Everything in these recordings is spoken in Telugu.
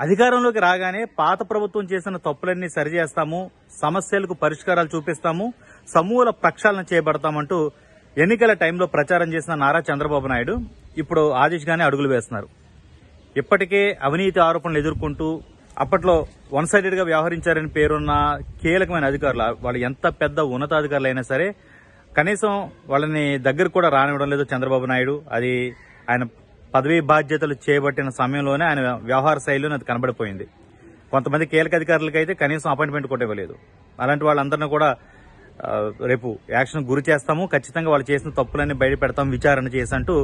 అధికారంలోకి రాగానే పాత ప్రభుత్వం చేసిన తప్పులన్నీ సరిచేస్తాము, సమస్యలకు పరిష్కారాలు చూపిస్తాము, సమూల ప్రక్షాళన చేయబడతామంటూ ఎన్నికల టైంలో ప్రచారం చేసిన నారా చంద్రబాబు నాయుడు ఇప్పుడు ఆ దిశగానే అడుగులు వేస్తున్నారు. ఇప్పటికే అవినీతి ఆరోపణలు ఎదుర్కొంటూ అప్పట్లో వన్ సైడెడ్ గా వ్యవహరించారని పేరున్న కీలకమైన అధికారులు, వాళ్ళు ఎంత పెద్ద ఉన్నతాధికారులు అయినా సరే కనీసం వాళ్ళని దగ్గర కూడా రానివ్వడం లేదు చంద్రబాబు నాయుడు. అది ఆయన పదవీ బాధ్యతలు చేపట్టిన సమయంలోనే ఆయన వ్యవహార శైలిలో అది కనబడిపోయింది. కొంతమంది కీలక అధికారులకి అయితే కనీసం అపాయింట్మెంట్ కూడా ఇవ్వలేదు. అలాంటి వాళ్ళందరినీ కూడా రేపు యాక్షన్ గురి చేస్తాము, ఖచ్చితంగా వాళ్ళు చేసిన తప్పులన్నీ బయట పెడతాం, విచారణ చేసి అంటూ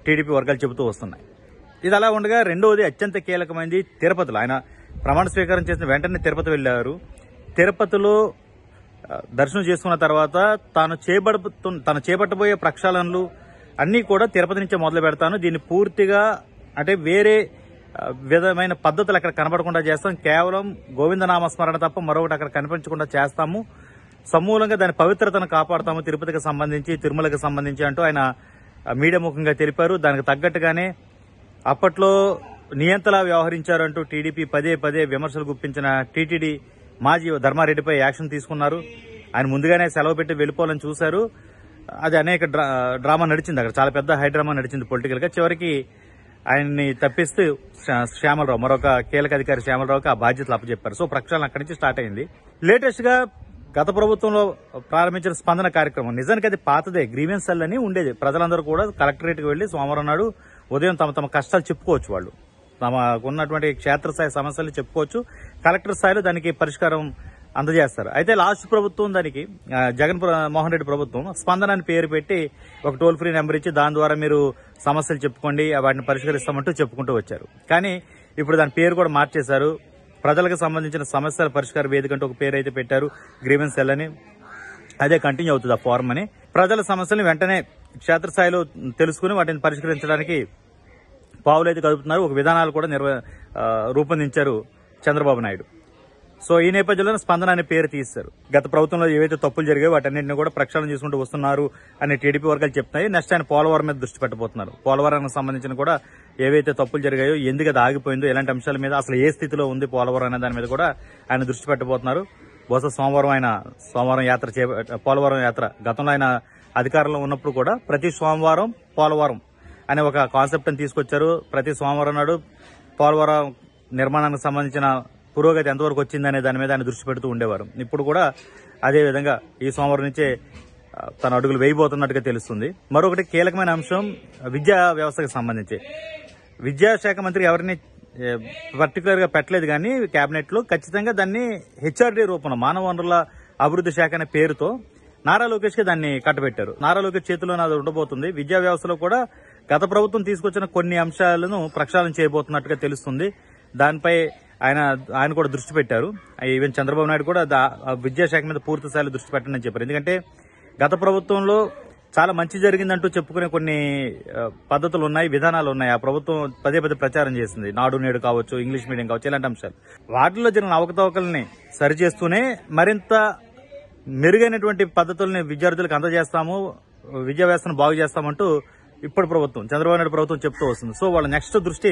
టీడీపీ వర్గాలు చెబుతూ వస్తున్నాయి. ఇది అలా ఉండగా రెండవది అత్యంత కీలకమైనది తిరుపతిలో. ఆయన ప్రమాణ స్వీకారం చేసిన వెంటనే తిరుపతి వెళ్లారు. తిరుపతిలో దర్శనం చేసుకున్న తర్వాత తాను చేపట్టబోయే ప్రక్షాళనలు అన్నీ కూడా తిరుపతి నుంచే మొదలు పెడతాను, దీన్ని పూర్తిగా అంటే వేరే విధమైన పద్ధతులు అక్కడ కనబడకుండా చేస్తాం, కేవలం గోవిందనామస్మరణ తప్ప మరొకటి అక్కడ కనిపించకుండా చేస్తాము, సమూలంగా దాని పవిత్రతను కాపాడుతాము తిరుపతికి సంబంధించి, తిరుమలకి సంబంధించి అంటూ ఆయన మీడియా ముఖంగా తెలిపారు. దానికి తగ్గట్టుగానే అప్పట్లో నియంతలా వ్యవహరించారంటూ టీడీపీ పదే పదే విమర్శలు గుప్పించిన టీటీడీ మాజీ ధర్మారెడ్డిపై యాక్షన్ తీసుకున్నారు. ఆయన ముందుగానే సెలవు పెట్టి వెళ్లిపోవాలని చూశారు. అది అనేక డ్రామా నడిచింది, అక్కడ చాలా పెద్ద హై డ్రామా నడిచింది పొలిటికల్ గా. చివరికి ఆయన్ని తప్పిస్తూ శ్యామలరావు, మరొక కీలక అధికారి శ్యామలరావుకి ఆ బాధ్యతలు అప్పచెప్పారు. సో ప్రక్షాళన అక్కడి నుంచి స్టార్ట్ అయింది. లేటెస్ట్ గా గత ప్రభుత్వంలో ప్రారంభించిన స్పందన కార్యక్రమం నిజానికి అది పాతదే, గ్రీవెన్స్ సెల్ అని ఉండేది. ప్రజలందరూ కూడా కలెక్టరేట్కి వెళ్లి సోమవారం నాడు ఉదయం తమ కష్టాలు చెప్పుకోవచ్చు, వాళ్ళు తమకున్నటువంటి క్షేత్రస్థాయి సమస్యలు చెప్పుకోవచ్చు, కలెక్టర్ స్థాయిలో దానికి పరిష్కారం అందజేస్తారు. అయితే లాస్ట్ ప్రభుత్వం దానికి జగన్ మోహన్ రెడ్డి ప్రభుత్వం స్పందన అని పేరు పెట్టి ఒక టోల్ ఫ్రీ నెంబర్ ఇచ్చి దాని ద్వారా మీరు సమస్యలు చెప్పుకోండి, వాటిని పరిష్కరిస్తామంటూ చెప్పుకుంటూ వచ్చారు. కానీ ఇప్పుడు దాని పేరు కూడా మార్చేశారు. ప్రజలకు సంబంధించిన సమస్యల పరిష్కార వేదిక అంటూ ఒక పేరు అయితే పెట్టారు, గ్రీవెన్స్ సెల్ అని. అదే కంటిన్యూ అవుతుంది ఆ ఫారం అని. ప్రజల సమస్యలను వెంటనే క్షేత్రస్థాయిలో తెలుసుకుని వాటిని పరిష్కరించడానికి పావులైతే కదుపుతున్నారు. ఒక విధానాలు కూడా రూపొందించారు చంద్రబాబు నాయుడు. సో ఈ నేపథ్యంలో స్పందన అనే పేరు తీశారు. గత ప్రభుత్వంలో ఏవైతే తప్పులు జరిగాయో వాటన్నింటినీ కూడా ప్రక్షాళన చేసుకుంటూ వస్తున్నారు అని టీడీపీ వర్గాలు చెప్తున్నాయి. నెక్స్ట్ ఆయన పోలవరం మీద దృష్టి పెట్టబోతున్నారు. పోలవరానికి సంబంధించిన కూడా ఏవైతే తప్పులు జరిగాయో, ఎందుకు అది ఆగిపోయిందో, ఎలాంటి అంశాల మీద, అసలు ఏ స్థితిలో ఉంది పోలవరం అనే దాని మీద కూడా ఆయన దృష్టి పెట్టబోతున్నారు. బహుశా సోమవారం యాత్ర పోలవరం యాత్ర గతంలో ఆయన అధికారంలో ఉన్నప్పుడు కూడా ప్రతి సోమవారం పోలవరం అనే ఒక కాన్సెప్ట్ అని తీసుకొచ్చారు. ప్రతి సోమవారం నాడు పోలవరం నిర్మాణానికి సంబంధించిన పురోగతి ఎంతవరకు వచ్చిందనే దాని మీద ఆయన దృష్టి పెడుతూ ఉండేవారు. ఇప్పుడు కూడా అదే విధంగా ఈ సోమవారం నుంచే తన అడుగులు వేయబోతున్నట్టుగా తెలుస్తుంది. మరొకటి కీలకమైన అంశం విద్యా వ్యవస్థకు సంబంధించి. విద్యాశాఖ మంత్రి ఎవరిని పర్టికులర్ గా పెట్టలేదు, కానీ కేబినెట్ లో ఖచ్చితంగా దాన్ని హెచ్ఆర్డీ రూపంలో మానవ వనరుల అభివృద్ధి శాఖ అనే పేరుతో నారా లోకేష్ కి దాన్ని కట్టబెట్టారు. నారా లోకేష్ చేతిలోనే అది ఉండబోతుంది. విద్యా వ్యవస్థలో కూడా గత ప్రభుత్వం తీసుకొచ్చిన కొన్ని అంశాలను ప్రక్షాళన చేయబోతున్నట్టుగా తెలుస్తుంది. దానిపై ఆయన కూడా దృష్టి పెట్టారు. ఈవెన్ చంద్రబాబు నాయుడు కూడా విద్యాశాఖ మీద పూర్తి స్థాయిలో దృష్టి పెట్టండి చెప్పారు. ఎందుకంటే గత ప్రభుత్వంలో చాలా మంచి జరిగిందంటూ చెప్పుకునే కొన్ని పద్ధతులు ఉన్నాయి, విధానాలు ఉన్నాయి. ఆ ప్రభుత్వం పదే పదే ప్రచారం చేసింది. నాడు నేడు కావచ్చు, ఇంగ్లీష్ మీడియం కావచ్చు, ఇలాంటి అంశాలు. వాటిలో జరిగిన అవకతవకల్ని సరిచేస్తూనే మరింత మెరుగైనటువంటి పద్ధతుల్ని విద్యార్థులకు అందజేస్తాము, విద్యా వ్యవస్థను బాగు చేస్తామంటూ ఇప్పుడు ప్రభుత్వం, చంద్రబాబు నాయుడు ప్రభుత్వం చెప్తూ వస్తుంది. సో వాళ్ళ నెక్స్ట్ దృష్టి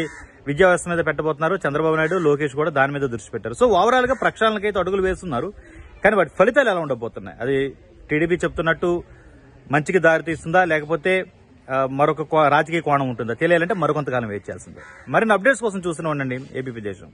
విద్యా వ్యవస్థ మీద పెట్టబోతున్నారు. చంద్రబాబు నాయుడు, లోకేష్ కూడా దాని మీద దృష్టి పెట్టారు. సో ఓవరాల్ గా ప్రక్షాళనకైతే అడుగులు వేస్తున్నారు. కానీ వాటి ఫలితాలు ఎలా ఉండబోతున్నాయి, అది టీడీపీ చెప్తున్నట్టు మంచికి దారి తీస్తుందా, లేకపోతే మరొక రాజకీయ కోణం ఉంటుందా తెలియాలంటే మరికొంతకాలం వెయిట్ చేయాల్సిందే. మరిన్ని అప్డేట్స్ కోసం చూస్తూనే ఉండండి ఏబీపీ దేశం.